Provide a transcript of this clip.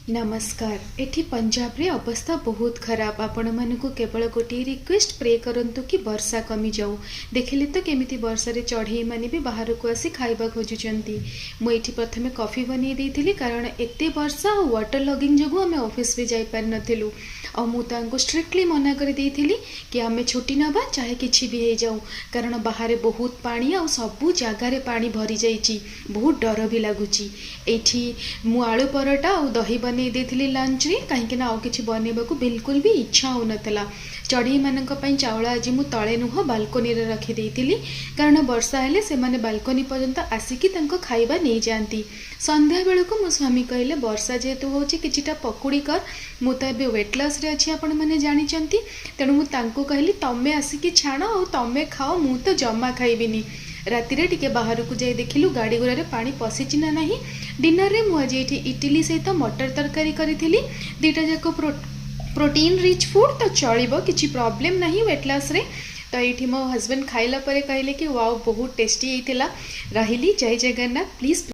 नमस्कार। एठी पंजाब रे अवस्था बहुत खराब। आपण मानकु केवल गोटे रिक्वेस्ट प्रे करंतु कि वर्षा कमी जाऊ। देखिले तो केमिति वर्षा रे चढ़ई माने भी बाहर को आसी खाइबा खोजुचंती। मु एठी प्रथमे कॉफी बनी देइथिली कारण एते वर्षा और वाटर लॉगिंग जगु हमें ऑफिस भी जाई पार नथिलु। और मु तांको स्ट्रिक्टली मना कर देइथिली कि हमें छुट्टी नबा चाहे किछि भी हे जाऊ कारण बाहर बहुत पानी और सबु जगह रे पानी भरी जाइछि। बहुत डर भी लागुछि। एठी मु आलू परोटा और दही बनै देइथिली लंच रे काहेकि ना आउ किछि बनेबाकू बिल्कुल भी इच्छा हो नथला। चढ़ई मानक पई चावल आज मु तळे नुह बालकोनी रे रखि देइथिली कारण वर्षा हेले से माने बालकोनी पर्यंत आसिकी तांको खाइबा नै जानती। संध्या बेलको मो स्वामी कहले वर्षा जेतु होछि किछिटा पकुड़ी कर। मु त एबे वेट लॉस रे अछि आपण माने जानि चंती। तेणु मु तांको कहली तमे आसिकी छाणो और तमे खाओ, मु तो जम्मा खाइबिनी। राति रे टिके बाहर को जाई देखिलु गाड़ी गुरा रे पानी पसिछि ना नाही। डिनर रे मु आज एठी इडली सहित मटर तरकारी करिथिली। दुईटा जाक प्रोटीन रिच फूड तो चलिबो, किछि प्रॉब्लम नाही वेट लॉस रे। तो ये मो हस्बैंड खाइला परे कहले कि वाओ बहुत टेस्टी होइतिला। रहिली। जय जगन्नाथ। प्लीज